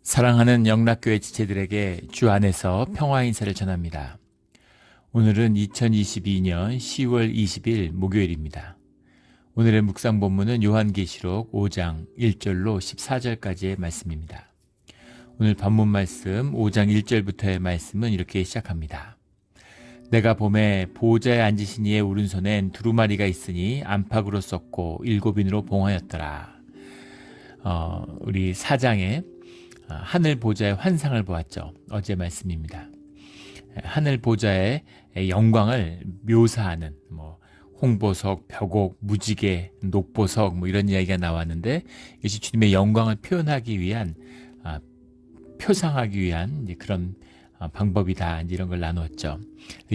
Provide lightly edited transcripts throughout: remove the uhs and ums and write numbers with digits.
사랑하는 영락교회 지체들에게 주 안에서 평화 인사를 전합니다. 오늘은 2022년 10월 20일 목요일입니다. 오늘의 묵상 본문은 요한계시록 5장 1절로 14절까지의 말씀입니다. 오늘 본문 말씀 5장 1절부터의 말씀은 이렇게 시작합니다. 내가 봄에 보호자에 앉으신 이의 오른손엔 두루마리가 있으니 안팎으로 썩고 7인으로 봉하였더라. 우리 4장에 하늘 보좌의 환상을 보았죠. 어제 말씀입니다. 하늘 보좌의 영광을 묘사하는 홍보석, 벽옥, 무지개, 녹보석 이런 이야기가 나왔는데 이것이 주님의 영광을 표현하기 위한 표상하기 위한 그런 방법이다 이런 걸 나누었죠.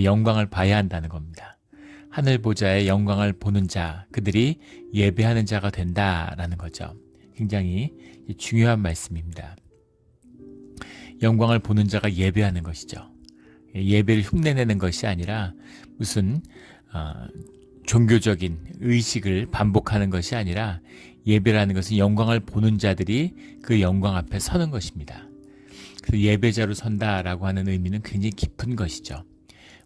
영광을 봐야 한다는 겁니다. 하늘 보좌의 영광을 보는 자, 그들이 예배하는 자가 된다라는 거죠. 굉장히 중요한 말씀입니다. 영광을 보는 자가 예배하는 것이죠. 예배를 흉내내는 것이 아니라 무슨 종교적인 의식을 반복하는 것이 아니라 예배라는 것은 영광을 보는 자들이 그 영광 앞에 서는 것입니다. 그래서 예배자로 선다라고 하는 의미는 굉장히 깊은 것이죠.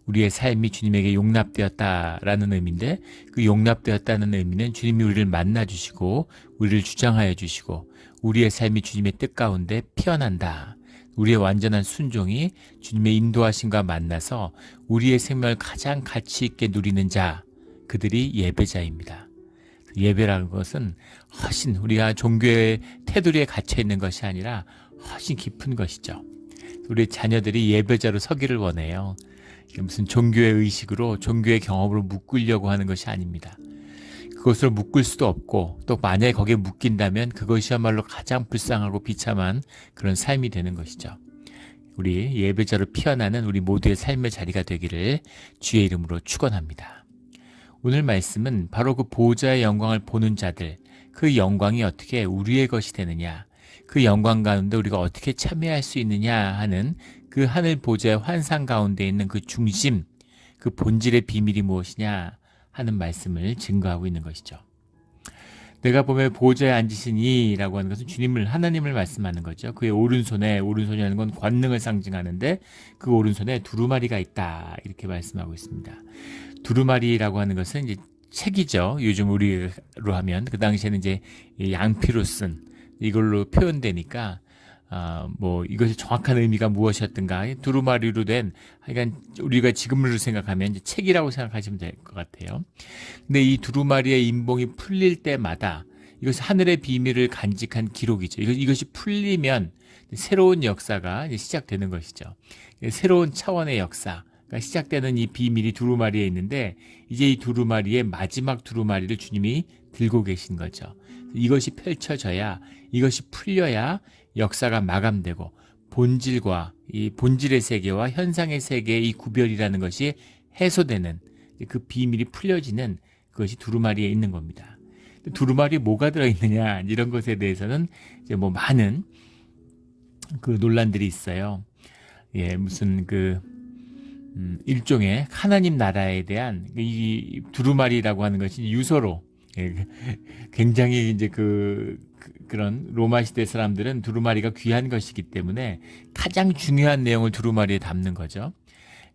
우리의 삶이 주님에게 용납되었다라는 의미인데 그 용납되었다는 의미는 주님이 우리를 만나주시고 우리를 주장하여 주시고 우리의 삶이 주님의 뜻 가운데 피어난다. 우리의 완전한 순종이 주님의 인도하심과 만나서 우리의 생명을 가장 가치 있게 누리는 자, 그들이 예배자입니다. 예배라는 것은 훨씬 우리가 종교의 테두리에 갇혀 있는 것이 아니라 훨씬 깊은 것이죠. 우리 자녀들이 예배자로 서기를 원해요. 무슨 종교의 의식으로 종교의 경험으로 묶으려고 하는 것이 아닙니다. 그것으로 묶을 수도 없고 또 만약에 거기에 묶인다면 그것이야말로 가장 불쌍하고 비참한 그런 삶이 되는 것이죠. 우리 예배자로 피어나는 우리 모두의 삶의 자리가 되기를 주의 이름으로 축원합니다. 오늘 말씀은 바로 그 보호자의 영광을 보는 자들, 그 영광이 어떻게 우리의 것이 되느냐, 그 영광 가운데 우리가 어떻게 참여할 수 있느냐 하는 그 하늘 보호자의 환상 가운데 있는 그 중심, 그 본질의 비밀이 무엇이냐 하는 말씀을 증거하고 있는 것이죠. 내가 보면 보호자에 앉으시니 라고 하는 것은 하나님을 말씀하는 거죠. 그의 오른손이라는 건 권능을 상징하는데 그 오른손에 두루마리가 있다 이렇게 말씀하고 있습니다. 두루마리라고 하는 것은 이제 책이죠. 요즘 우리로 하면 그 당시에는 이제 양피로 쓴 이걸로 표현되니까 이것이 정확한 의미가 무엇이었던가 두루마리로 된 하여간 우리가 지금으로 생각하면 이제 책이라고 생각하시면 될 것 같아요. 근데 이 두루마리의 인봉이 풀릴 때마다 이것이 하늘의 비밀을 간직한 기록이죠. 이것이 풀리면 새로운 역사가 이제 시작되는 것이죠. 새로운 차원의 역사가 시작되는 이 비밀이 두루마리에 있는데 이제 이 두루마리의 마지막 두루마리를 주님이 들고 계신 거죠. 이것이 펼쳐져야 이것이 풀려야 역사가 마감되고 본질과 이 본질의 세계와 현상의 세계의 이 구별이라는 것이 해소되는 그 비밀이 풀려지는 그것이 두루마리에 있는 겁니다. 두루마리에 뭐가 들어있느냐 이런 것에 대해서는 이제 많은 그 논란들이 있어요. 무슨 일종의 하나님 나라에 대한 이 두루마리라고 하는 것이 유서로 굉장히 이제 그런 로마 시대 사람들은 두루마리가 귀한 것이기 때문에 가장 중요한 내용을 두루마리에 담는 거죠.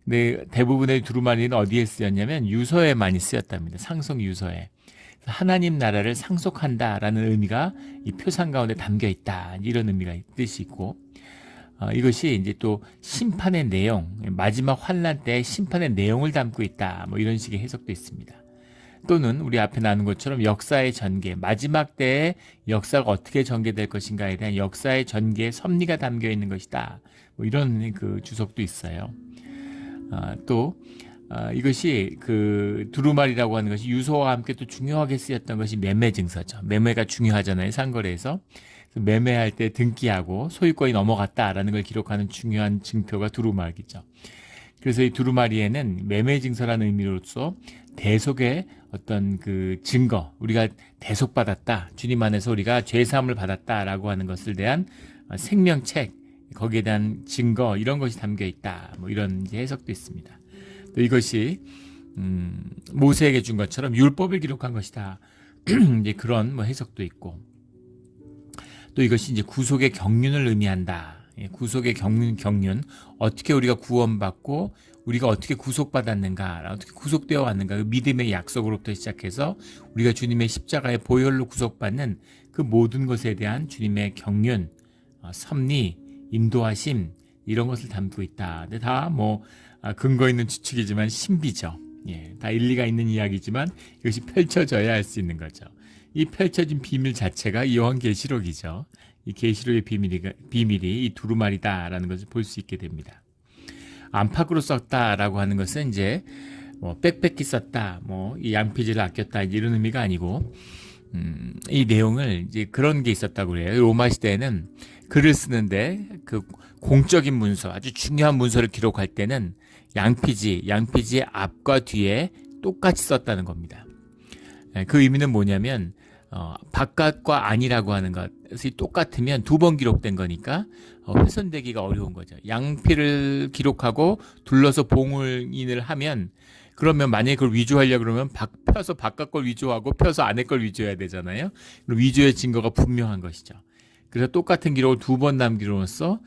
근데 대부분의 두루마리는 어디에 쓰였냐면 유서에 많이 쓰였답니다. 상속 유서에. 하나님 나라를 상속한다라는 의미가 이 표상 가운데 담겨 있다. 이런 의미가 뜻이 있고 이것이 이제 또 심판의 내용, 마지막 환난 때 심판의 내용을 담고 있다. 이런 식의 해석도 있습니다. 또는 우리 앞에 나눈 것처럼 역사의 전개, 마지막 때의 역사가 어떻게 전개될 것인가에 대한 역사의 전개의 섭리가 담겨 있는 것이다. 이런 그 주석도 있어요. 이것이 그 두루마리라고 하는 것이 유서와 함께 또 중요하게 쓰였던 것이 매매 증서죠. 매매가 중요하잖아요, 상거래에서. 매매할 때 등기하고 소유권이 넘어갔다라는 걸 기록하는 중요한 증표가 두루마리죠. 그래서 이 두루마리에는 매매 증서라는 의미로서 대속의 어떤 그 증거, 우리가 대속받았다, 주님 안에서 우리가 죄사함을 받았다라고 하는 것을 대한 생명책, 거기에 대한 증거 이런 것이 담겨 있다. 이런 이제 해석도 있습니다. 또 이것이 모세에게 준 것처럼 율법을 기록한 것이다. 이제 그런 해석도 있고 또 이것이 이제 구속의 경륜을 의미한다. 구속의 경륜, 어떻게 우리가 구원받고 우리가 어떻게 구속받았는가, 어떻게 구속되어 왔는가, 그 믿음의 약속으로부터 시작해서 우리가 주님의 십자가의 보혈로 구속받는 그 모든 것에 대한 주님의 경륜, 섭리, 인도하심, 이런 것을 담고 있다. 근데 다 근거 있는 추측이지만 신비죠. 다 일리가 있는 이야기지만 이것이 펼쳐져야 할 수 있는 거죠. 이 펼쳐진 비밀 자체가 이 요한계시록이죠. 이 계시록의 비밀이 이 두루마리다라는 것을 볼 수 있게 됩니다. 안팎으로 썼다라고 하는 것은 이제 빽빽히 썼다, 이 양피지를 아꼈다, 이런 의미가 아니고, 이 내용을 이제 그런 게 있었다고 그래요. 로마 시대에는 글을 쓰는데 그 공적인 문서, 아주 중요한 문서를 기록할 때는 양피지의 앞과 뒤에 똑같이 썼다는 겁니다. 그 의미는 뭐냐면 바깥과 안이라고 하는 것이 똑같으면 두 번 기록된 거니까 훼손되기가 어려운 거죠. 양피를 기록하고 둘러서 봉인을 하면, 그러면 만약에 그걸 위조하려고 그러면 펴서 바깥 걸 위조하고 펴서 안에 걸 위조해야 되잖아요. 위조의 증거가 분명한 것이죠. 그래서 똑같은 기록을 두 번 남기로써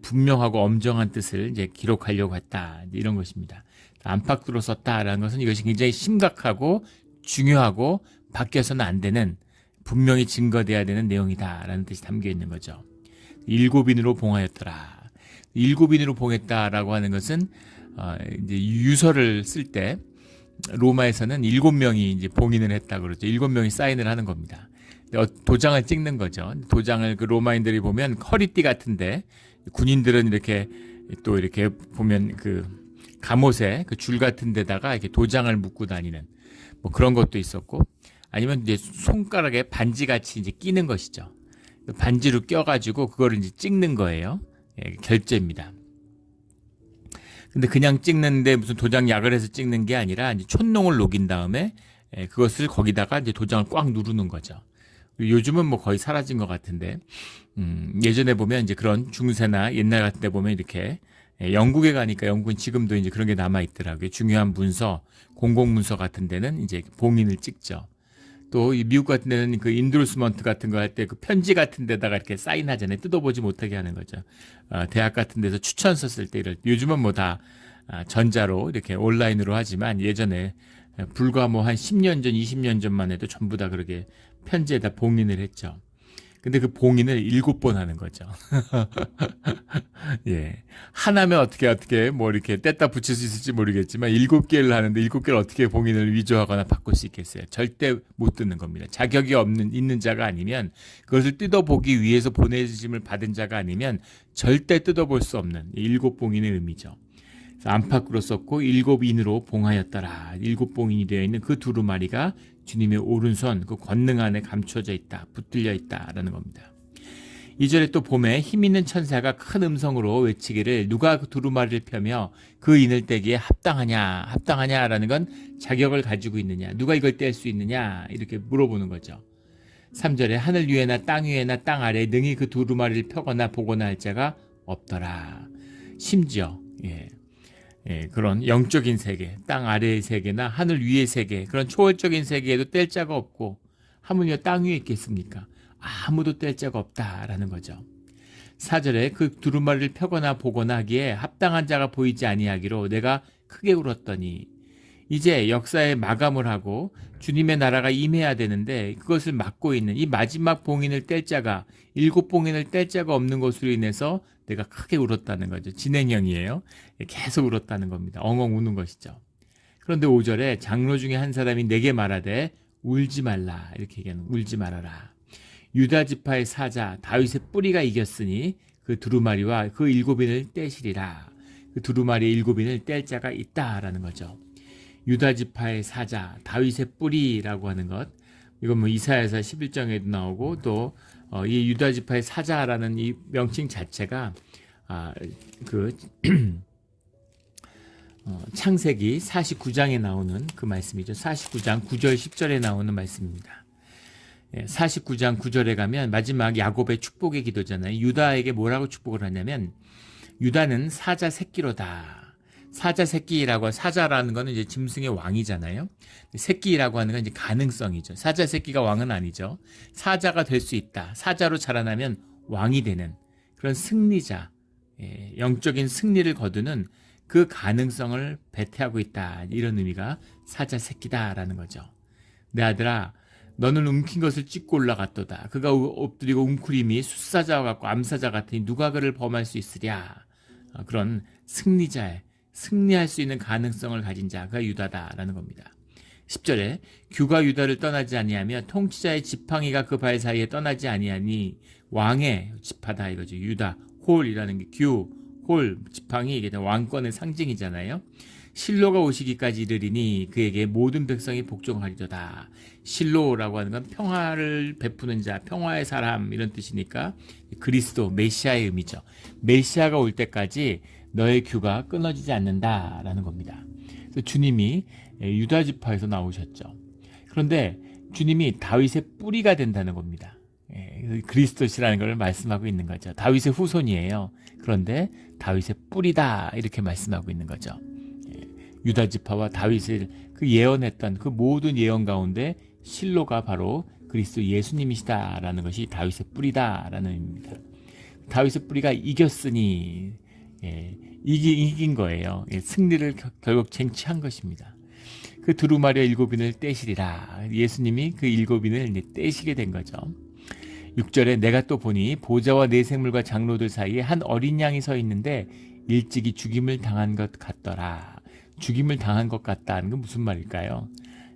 분명하고 엄정한 뜻을 이제 기록하려고 했다, 이런 것입니다. 안팎으로 썼다라는 것은 이것이 굉장히 심각하고 중요하고 바뀌어서는 안 되는, 분명히 증거돼야 되는 내용이다라는 뜻이 담겨 있는 거죠. 7인으로 봉하였더라. 7인으로 봉했다라고 하는 것은 이제 유서를 쓸 때 로마에서는 7명이 이제 봉인을 했다고 그러죠. 7명이 사인을 하는 겁니다. 도장을 찍는 거죠. 도장을 그 로마인들이 보면 허리띠 같은데, 군인들은 이렇게 또 이렇게 보면 그 갑옷에 그 줄 같은 데다가 이렇게 도장을 묶고 다니는 그런 것도 있었고, 아니면 이제 손가락에 반지같이 이제 끼는 것이죠. 반지로 껴가지고 그거를 이제 찍는 거예요. 결제입니다. 근데 그냥 찍는데 무슨 도장 약을 해서 찍는 게 아니라 이제 촛농을 녹인 다음에 그것을 거기다가 이제 도장을 꽉 누르는 거죠. 요즘은 거의 사라진 것 같은데, 예전에 보면 이제 그런 중세나 옛날 같은 데 보면 이렇게, 영국에 가니까 영국은 지금도 이제 그런 게 남아 있더라고요. 중요한 문서, 공공문서 같은 데는 이제 봉인을 찍죠. 또 이 미국 같은 데는 그 인도르스먼트 같은 거 할 때 그 편지 같은 데다가 이렇게 사인하잖아요. 뜯어보지 못하게 하는 거죠. 대학 같은 데서 추천서 쓸 때 요즘은 다 전자로 이렇게 온라인으로 하지만, 예전에 불과 한 10년 전, 20년 전만 해도 전부 다 그렇게 편지에다 봉인을 했죠. 근데 그 봉인을 7번 하는 거죠. 예. 하나면 어떻게 이렇게 뗐다 붙일 수 있을지 모르겠지만 7개를 하는데 7개를 어떻게 봉인을 위조하거나 바꿀 수 있겠어요? 절대 못 듣는 겁니다. 자격이 있는 자가 아니면, 그것을 뜯어보기 위해서 보내주심을 받은 자가 아니면 절대 뜯어볼 수 없는 7봉인의 의미죠. 안팎으로 썼고 7인으로 봉하였더라. 7봉인이 되어 있는 그 두루마리가 주님의 오른손 그 권능 안에 감춰져 있다, 붙들려 있다라는 겁니다. 2절에 또 봄에 힘 있는 천사가 큰 음성으로 외치기를, 누가 그 두루마리를 펴며 그 인을 떼기에 합당하냐라는 건 자격을 가지고 있느냐, 누가 이걸 뗄 수 있느냐, 이렇게 물어보는 거죠. 3절에 하늘 위에나 땅 위에나 땅 아래에 능히 그 두루마리를 펴거나 보거나 할 자가 없더라. 심지어 그런 영적인 세계, 땅 아래의 세계나 하늘 위의 세계, 그런 초월적인 세계에도 뗄 자가 없고, 하물며 땅 위에 있겠습니까? 아무도 뗄 자가 없다라는 거죠. 4절에 그 두루마리를 펴거나 보거나 하기에 합당한 자가 보이지 아니하기로 내가 크게 울었더니, 이제 역사의 마감을 하고 주님의 나라가 임해야 되는데 그것을 막고 있는 이 마지막 봉인을 뗄 자가, 7봉인을 뗄 자가 없는 것으로 인해서 내가 크게 울었다는 거죠. 진행형이에요. 계속 울었다는 겁니다. 엉엉 우는 것이죠. 그런데 5절에 장로 중에 한 사람이 내게 말하되 울지 말라, 이렇게 얘기하는, 울지 말아라. 유다 지파의 사자 다윗의 뿌리가 이겼으니 그 두루마리와 그 7인을 떼시리라. 그 두루마리의 7인을 뗄 자가 있다라는 거죠. 유다 지파의 사자 다윗의 뿌리라고 하는 것, 이건 이사야서 11장에도 나오고, 또 이 유다 지파의 사자라는 이 명칭 자체가 창세기 49장에 나오는 그 말씀이죠. 49장 9절 10절에 나오는 말씀입니다. 49장 9절에 가면 마지막 야곱의 축복의 기도잖아요. 유다에게 뭐라고 축복을 하냐면, 유다는 사자 새끼로다. 사자 새끼라고 사자라는 거는 이제 짐승의 왕이잖아요. 새끼라고 하는 건 이제 가능성이죠. 사자 새끼가 왕은 아니죠. 사자가 될 수 있다. 사자로 자라나면 왕이 되는 그런 승리자, 영적인 승리를 거두는 그 가능성을 배태하고 있다. 이런 의미가 사자 새끼다라는 거죠. 내 아들아, 너는 움킨 것을 찢고 올라갔도다. 그가 엎드리고 웅크림이 숫사자와 같고 암사자 같으니 누가 그를 범할 수 있으랴. 그런 승리자의 승리할 수 있는 가능성을 가진 자가 유다다라는 겁니다. 10절에 규가 유다를 떠나지 아니하며 통치자의 지팡이가 그 발 사이에 떠나지 아니하니 왕의 지파다 이거죠. 유다, 홀이라는 게 규, 홀, 지팡이 이게 왕권의 상징이잖아요. 실로가 오시기까지 이르리니 그에게 모든 백성이 복종하리로다. 실로라고 하는 건 평화를 베푸는 자, 평화의 사람 이런 뜻이니까 그리스도, 메시아의 의미죠. 메시아가 올 때까지 너의 규가 끊어지지 않는다라는 겁니다. 그래서 주님이 유다 지파에서 나오셨죠. 그런데 주님이 다윗의 뿌리가 된다는 겁니다. 그리스도시라는 걸 말씀하고 있는 거죠. 다윗의 후손이에요. 그런데 다윗의 뿌리다 이렇게 말씀하고 있는 거죠. 유다 지파와 다윗을 그 예언했던 그 모든 예언 가운데 실로가 바로 그리스도 예수님이시다라는 것이 다윗의 뿌리다라는 의미입니다. 다윗의 뿌리가 이겼으니 이긴 거예요. 승리를 결국 쟁취한 것입니다. 그 두루마리 7인을 떼시리라. 예수님이 그 7인을 떼시게 된 거죠. 6절에 내가 또 보니 보좌와 네 생물과 장로들 사이에 한 어린 양이 서 있는데 일찍이 죽임을 당한 것 같더라. 죽임을 당한 것 같다는 건 무슨 말일까요?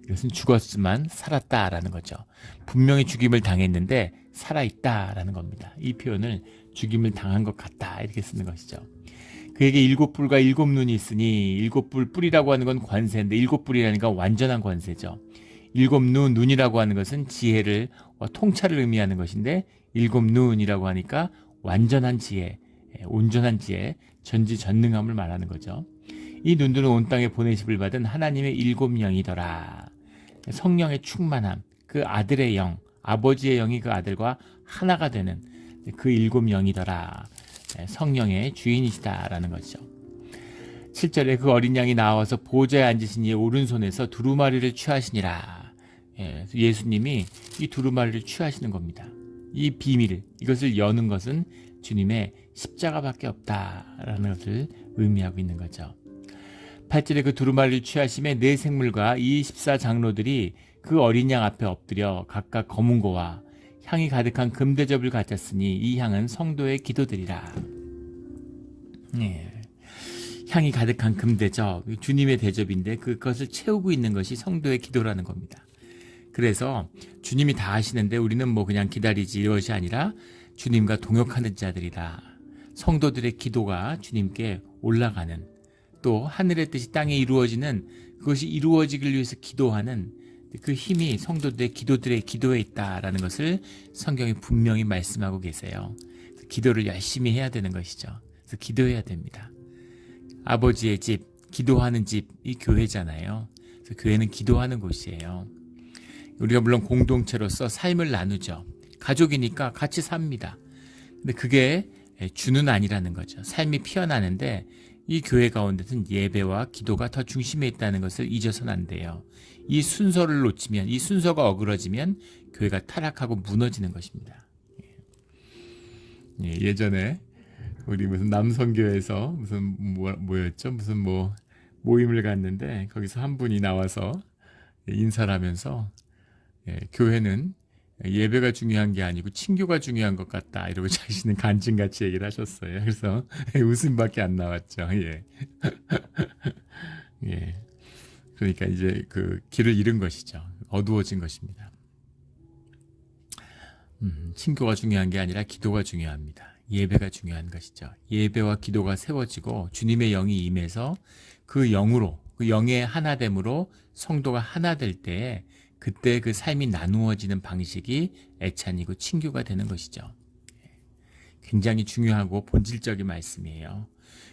이것은 죽었지만 살았다라는 거죠. 분명히 죽임을 당했는데 살아있다라는 겁니다. 이 표현을 죽임을 당한 것 같다 이렇게 쓰는 것이죠. 그에게 7뿔과 7눈이 있으니 7뿔 뿔이라고 하는 건 관세인데 7뿔이라는 건 완전한 관세죠. 7눈, 눈이라고 하는 것은 지혜를 통찰을 의미하는 것인데 7눈이라고 하니까 완전한 지혜, 온전한 지혜, 전지전능함을 말하는 거죠. 이 눈들은 온 땅에 보내심을 받은 하나님의 7영이더라. 성령의 충만함, 그 아들의 영, 아버지의 영이 그 아들과 하나가 되는 그 7영이더라. 성령의 주인이시다라는 것이죠. 7절에 그 어린 양이 나와서 보좌에 앉으신 이의 오른손에서 두루마리를 취하시니라. 예수님이 이 두루마리를 취하시는 겁니다. 이 비밀, 이것을 여는 것은 주님의 십자가밖에 없다라는 것을 의미하고 있는 거죠. 8절에 그 두루마리를 취하심에 네 생물과 이 14장로들이 그 어린 양 앞에 엎드려 각각 검은고와 향이 가득한 금대접을 가졌으니 이 향은 성도의 기도들이라. 향이 가득한 금대접, 주님의 대접인데 그것을 채우고 있는 것이 성도의 기도라는 겁니다. 그래서 주님이 다 하시는데 우리는 뭐 그냥 기다리지 이것이 아니라 주님과 동역하는 자들이다. 성도들의 기도가 주님께 올라가는, 또 하늘의 뜻이 땅에 이루어지는, 그것이 이루어지길 위해서 기도하는 그 힘이 성도들의 기도들의 기도에 있다라는 것을 성경이 분명히 말씀하고 계세요. 기도를 열심히 해야 되는 것이죠. 그래서 기도해야 됩니다. 아버지의 집, 기도하는 집이 교회잖아요. 그래서 교회는 기도하는 곳이에요. 우리가 물론 공동체로서 삶을 나누죠. 가족이니까 같이 삽니다. 근데 그게 주는 아니라는 거죠. 삶이 피어나는데 이 교회 가운데는 예배와 기도가 더 중심에 있다는 것을 잊어서는 안 돼요. 이 순서를 놓치면, 이 순서가 어그러지면 교회가 타락하고 무너지는 것입니다. 예전에 우리 무슨 남성교회에서 무슨 뭐였죠? 무슨 모임을 갔는데 거기서 한 분이 나와서 인사를 하면서 교회는 예배가 중요한 게 아니고 친교가 중요한 것 같다 이러고 자신은 간증같이 얘기를 하셨어요. 그래서 웃음밖에 안 나왔죠. 예. 예. 그러니까 이제 그 길을 잃은 것이죠. 어두워진 것입니다. 친교가 중요한 게 아니라 기도가 중요합니다. 예배가 중요한 것이죠. 예배와 기도가 세워지고 주님의 영이 임해서 그 영으로, 그 영의 하나됨으로 성도가 하나 될 때에 그때 그 삶이 나누어지는 방식이 애찬이고 친교가 되는 것이죠. 굉장히 중요하고 본질적인 말씀이에요.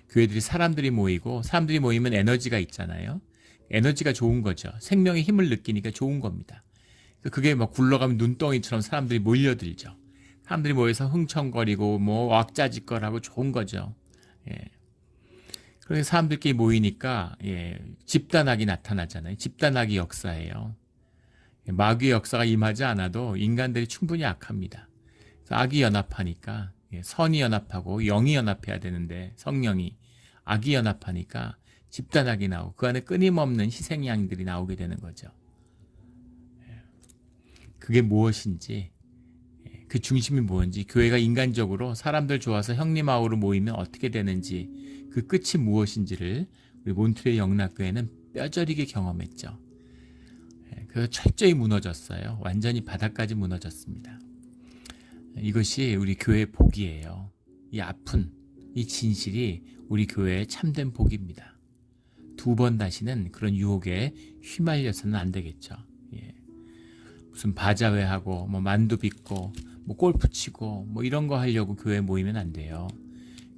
교회들이 사람들이 모이고 사람들이 모이면 에너지가 있잖아요. 에너지가 좋은 거죠. 생명의 힘을 느끼니까 좋은 겁니다. 그게 막 굴러가면 눈덩이처럼 사람들이 몰려들죠. 사람들이 모여서 흥청거리고 왁자지껄하고 좋은 거죠. 예. 그렇게 사람들끼리 모이니까 집단악이 나타나잖아요. 집단악이 역사예요. 마귀의 역사가 임하지 않아도 인간들이 충분히 악합니다. 그래서 악이 연합하니까 선이 연합하고 영이 연합해야 되는데 성령이 악이 연합하니까 집단악이 나오고 그 안에 끊임없는 희생양들이 나오게 되는 거죠. 그게 무엇인지, 그 중심이 무엇인지, 교회가 인간적으로 사람들 좋아서 형님하우로 모이면 어떻게 되는지, 그 끝이 무엇인지를 우리 몬트레이 영락교회는 뼈저리게 경험했죠. 그래서 철저히 무너졌어요. 완전히 바닥까지 무너졌습니다. 이것이 우리 교회의 복이에요. 이 아픈 이 진실이 우리 교회의 참된 복입니다. 두 번 다시는 그런 유혹에 휘말려서는 안 되겠죠. 무슨 바자회하고 뭐 만두 빚고 뭐 골프 치고 뭐 이런 거 하려고 교회에 모이면 안 돼요.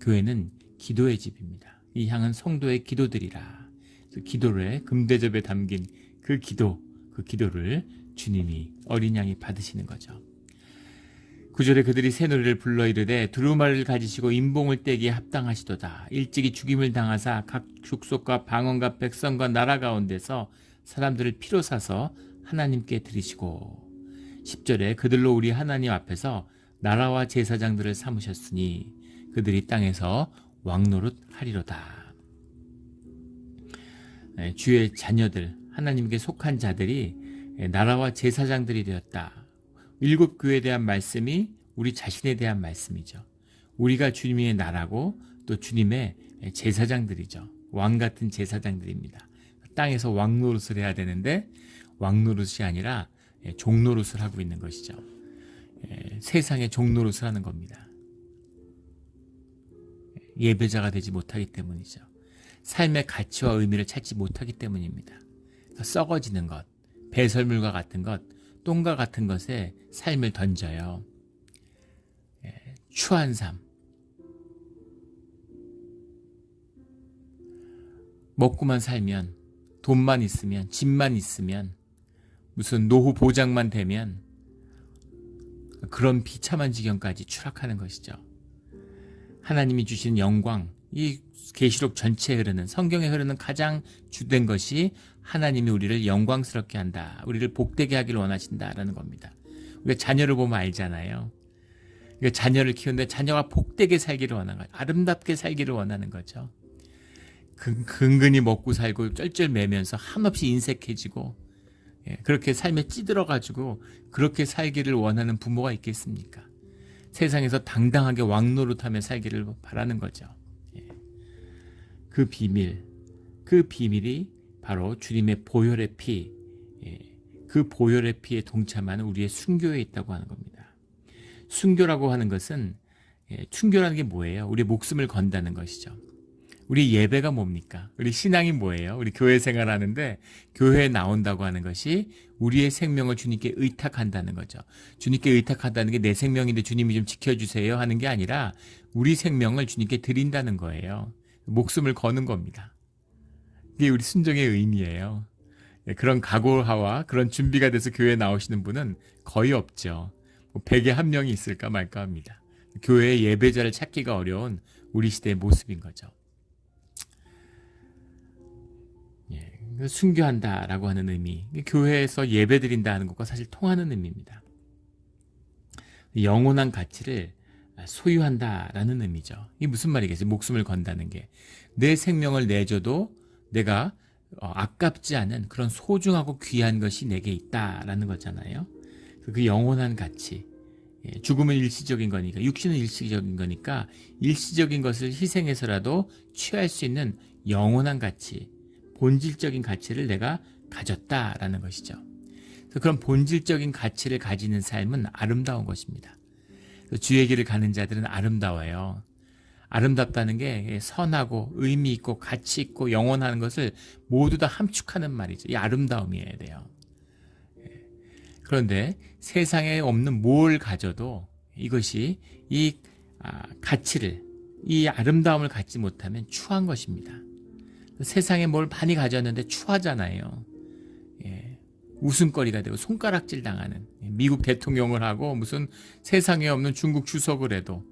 교회는 기도의 집입니다. 이 향은 성도의 기도들이라. 그래서 기도를 금대접에 담긴 그 기도를 주님이 어린 양이 받으시는 거죠. 9절에 그들이 새 노래를 불러 이르되 두루마리를 가지시고 인봉을 떼기에 합당하시도다. 일찍이 죽임을 당하사 각 족속과 방언과 백성과 나라 가운데서 사람들을 피로 사서 하나님께 드리시고 10절에 그들로 우리 하나님 앞에서 나라와 제사장들을 삼으셨으니 그들이 땅에서 왕노릇 하리로다. 주의 자녀들, 하나님께 속한 자들이 나라와 제사장들이 되었다. 7교회에 대한 말씀이 우리 자신에 대한 말씀이죠. 우리가 주님의 나라고 또 주님의 제사장들이죠. 왕 같은 제사장들입니다. 땅에서 왕노릇을 해야 되는데 왕노릇이 아니라 종노릇을 하고 있는 것이죠. 세상의 종노릇을 하는 겁니다. 예배자가 되지 못하기 때문이죠. 삶의 가치와 의미를 찾지 못하기 때문입니다. 썩어지는 것, 배설물과 같은 것, 똥과 같은 것에 삶을 던져요. 추한 삶. 먹고만 살면, 돈만 있으면, 집만 있으면, 무슨 노후 보장만 되면 그런 비참한 지경까지 추락하는 것이죠. 하나님이 주신 영광, 이 계시록 전체에 흐르는, 성경에 흐르는 가장 주된 것이 하나님이 우리를 영광스럽게 한다. 우리를 복되게 하기를 원하신다라는 겁니다. 우리가 자녀를 보면 알잖아요. 그러니까 자녀를 키우는데 자녀가 복되게 살기를 원하는 거예요. 아름답게 살기를 원하는 거죠. 근근히 먹고 살고 쩔쩔매면서 한없이 인색해지고 그렇게 삶에 찌들어가지고 그렇게 살기를 원하는 부모가 있겠습니까? 세상에서 당당하게 왕노릇하며 살기를 바라는 거죠. 그 비밀이 바로 주님의 보혈의 피, 그 보혈의 피에 동참하는 우리의 순교에 있다고 하는 겁니다. 순교라고 하는 것은, 순교라는 게 뭐예요? 우리 목숨을 건다는 것이죠. 우리 예배가 뭡니까? 우리 신앙이 뭐예요? 우리 교회 생활하는데 교회에 나온다고 하는 것이 우리의 생명을 주님께 의탁한다는 거죠. 주님께 의탁한다는 게 내 생명인데 주님이 좀 지켜주세요 하는 게 아니라 우리 생명을 주님께 드린다는 거예요. 목숨을 거는 겁니다. 이게 우리 순종의 의미예요. 그런 각오와 그런 준비가 돼서 교회에 나오시는 분은 거의 없죠. 100에 1명이 있을까 말까 합니다. 교회의 예배자를 찾기가 어려운 우리 시대의 모습인 거죠. 순교한다라고 하는 의미, 교회에서 예배드린다는 것과 사실 통하는 의미입니다. 영원한 가치를 소유한다라는 의미죠. 이게 무슨 말이겠어요? 목숨을 건다는 게 내 생명을 내줘도 내가 아깝지 않은 그런 소중하고 귀한 것이 내게 있다라는 거잖아요. 그 영원한 가치, 죽음은 일시적인 거니까, 육신은 일시적인 거니까 일시적인 것을 희생해서라도 취할 수 있는 영원한 가치, 본질적인 가치를 내가 가졌다라는 것이죠. 그래서 그런 본질적인 가치를 가지는 삶은 아름다운 것입니다. 주의 길을 가는 자들은 아름다워요. 아름답다는 게 선하고 의미 있고 가치 있고 영원한 것을 모두 다 함축하는 말이죠. 이 아름다움이어야 돼요. 그런데 세상에 없는 뭘 가져도 이것이 이 가치를, 이 아름다움을 갖지 못하면 추한 것입니다. 세상에 뭘 많이 가졌는데 추하잖아요. 웃음거리가 되고 손가락질 당하는, 미국 대통령을 하고 무슨 세상에 없는 중국 주석을 해도,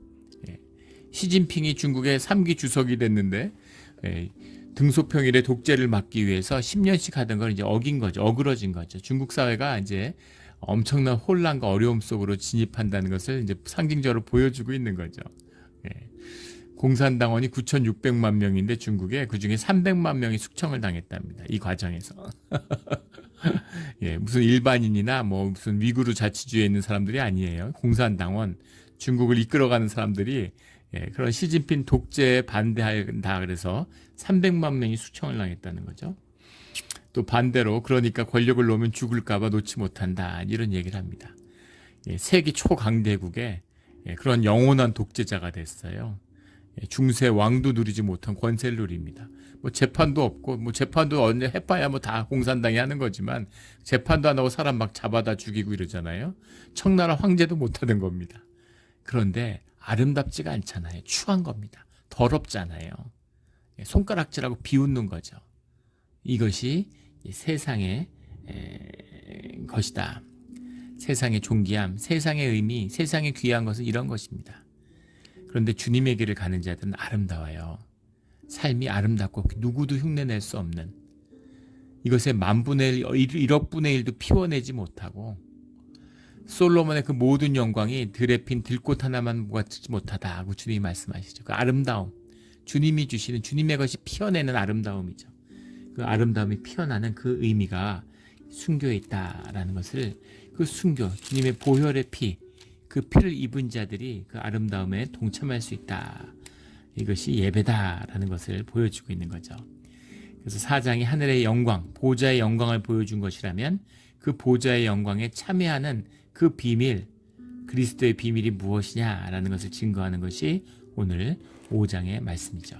시진핑이 중국의 3기 주석이 됐는데 등소평일에 독재를 막기 위해서 10년씩 하던 걸 이제 어긴 거죠. 어그러진 거죠. 중국 사회가 이제 엄청난 혼란과 어려움 속으로 진입한다는 것을 이제 상징적으로 보여주고 있는 거죠. 공산당원이 9,600만 명인데 중국에 그중에 300만 명이 숙청을 당했답니다. 이 과정에서. 무슨 일반인이나 뭐 무슨 위구르 자치주의에 있는 사람들이 아니에요. 공산당원, 중국을 이끌어가는 사람들이 그런 시진핑 독재에 반대한다 그래서 300만 명이 숙청을 당했다는 거죠. 또 반대로 그러니까 권력을 놓으면 죽을까봐 놓지 못한다 이런 얘기를 합니다. 세계 초강대국의 그런 영원한 독재자가 됐어요. 중세 왕도 누리지 못한 권세를 누립니다. 뭐 재판도 없고 뭐 재판도 언제 해봐야 뭐 다 공산당이 하는 거지만 재판도 안 하고 사람 막 잡아다 죽이고 이러잖아요. 청나라 황제도 못하는 겁니다. 그런데 아름답지가 않잖아요. 추한 겁니다. 더럽잖아요. 손가락질하고 비웃는 거죠. 이것이 세상의 것이다. 세상의 존귀함, 세상의 의미, 세상의 귀한 것은 이런 것입니다. 그런데 주님의 길을 가는 자들은 아름다워요. 삶이 아름답고 누구도 흉내낼 수 없는 이것의 만분의 1, 1억분의 1도 피워내지 못하고 솔로몬의 그 모든 영광이 들에 핀 들꽃 하나만 같지 못하다고 주님이 말씀하시죠. 그 아름다움, 주님이 주시는 주님의 것이 피어내는 아름다움이죠. 그 아름다움이 피어나는 그 의미가 순교에 있다라는 것을 그 순교, 주님의 보혈의 피, 그 피를 입은 자들이 그 아름다움에 동참할 수 있다. 이것이 예배다라는 것을 보여주고 있는 거죠. 그래서 4장이 하늘의 영광, 보좌의 영광을 보여준 것이라면 그 보좌의 영광에 참여하는 그 비밀, 그리스도의 비밀이 무엇이냐라는 것을 증거하는 것이 오늘 5장의 말씀이죠.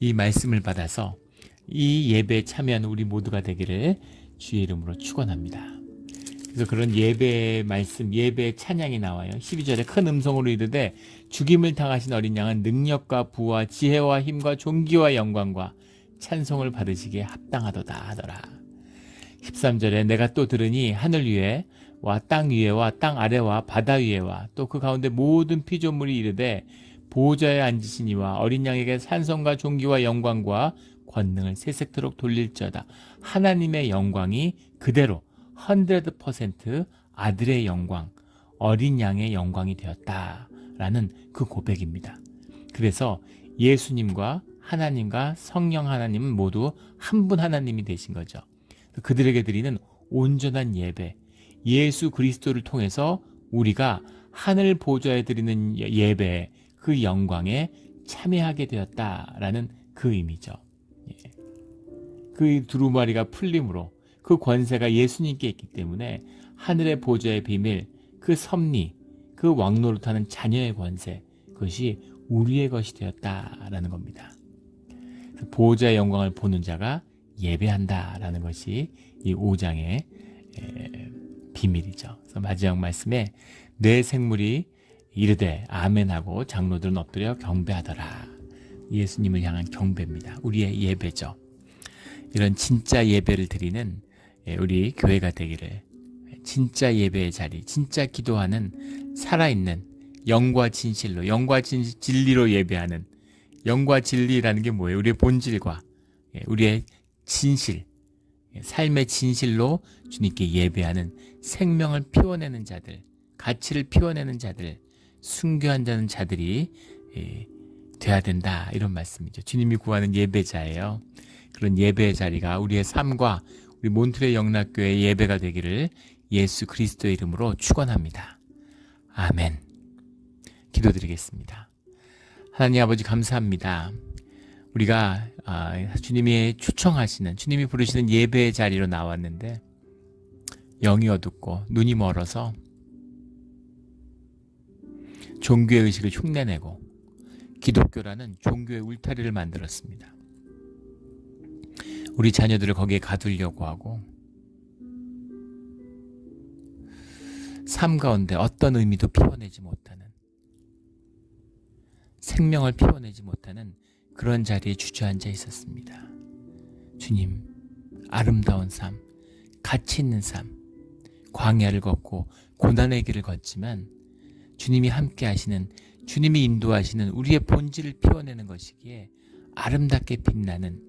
이 말씀을 받아서 이 예배에 참여하는 우리 모두가 되기를 주의 이름으로 축원합니다. 그래서 그런 예배의 말씀, 예배의 찬양이 나와요. 12절에 큰 음성으로 이르되 죽임을 당하신 어린 양은 능력과 부와 지혜와 힘과 존귀와 영광과 찬송을 받으시기에 합당하도다 하더라. 13절에 내가 또 들으니 하늘 위에와 땅 위에와 땅 아래와 바다 위에와 또 그 가운데 모든 피조물이 이르되 보호자에 앉으신 이와 어린 양에게 찬송과 존귀와 영광과 권능을 세세토록 돌릴지어다. 하나님의 영광이 그대로 100% 아들의 영광, 어린 양의 영광이 되었다라는 그 고백입니다. 그래서 예수님과 하나님과 성령 하나님은 모두 한 분 하나님이 되신 거죠. 그들에게 드리는 온전한 예배, 예수 그리스도를 통해서 우리가 하늘 보좌에 드리는 예배, 그 영광에 참여하게 되었다라는 그 의미죠. 그 두루마리가 풀림으로 그 권세가 예수님께 있기 때문에 하늘의 보좌의 비밀, 그 섭리, 그 왕노릇하는 자녀의 권세, 그것이 우리의 것이 되었다라는 겁니다. 보호자의 영광을 보는 자가 예배한다라는 것이 이 5장의 비밀이죠. 그래서 마지막 말씀에 내 생물이 이르되 아멘하고 장로들은 엎드려 경배하더라. 예수님을 향한 경배입니다. 우리의 예배죠. 이런 진짜 예배를 드리는 우리 교회가 되기를, 진짜 예배의 자리, 진짜 기도하는 살아있는 영과 진실로, 영과 진리로 예배하는, 영과 진리라는 게 뭐예요? 우리의 본질과 우리의 진실, 삶의 진실로 주님께 예배하는 생명을 피워내는 자들, 가치를 피워내는 자들, 순교한다는 자들이 돼야 된다, 이런 말씀이죠. 주님이 구하는 예배자예요. 그런 예배의 자리가 우리의 삶과 우리 몬트레 영락교회의 예배가 되기를 예수 그리스도의 이름으로 축원합니다. 아멘. 기도드리겠습니다. 하나님 아버지 감사합니다. 우리가 주님이 초청하시는, 주님이 부르시는 예배의 자리로 나왔는데 영이 어둡고 눈이 멀어서 종교의 의식을 흉내내고 기독교라는 종교의 울타리를 만들었습니다. 우리 자녀들을 거기에 가두려고 하고 삶 가운데 어떤 의미도 피워내지 못하는, 생명을 피워내지 못하는 그런 자리에 주저앉아 있었습니다. 주님, 아름다운 삶, 가치 있는 삶, 광야를 걷고 고난의 길을 걷지만 주님이 함께 하시는, 주님이 인도하시는 우리의 본질을 피워내는 것이기에 아름답게 빛나는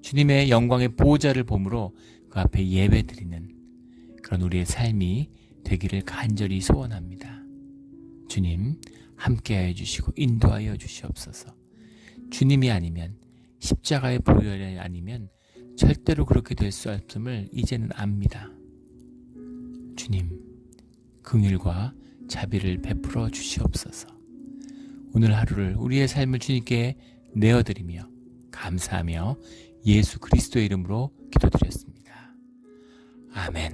주님의 영광의 보호자를 보므로 그 앞에 예배드리는 그런 우리의 삶이 되기를 간절히 소원합니다. 주님 함께하여 주시고 인도하여 주시옵소서. 주님이 아니면 십자가의 보혈이 아니면 절대로 그렇게 될 수 없음을 이제는 압니다. 주님 긍휼과 자비를 베풀어 주시옵소서. 오늘 하루를 우리의 삶을 주님께 내어드리며 감사하며 예수 그리스도의 이름으로 기도드렸습니다. 아멘.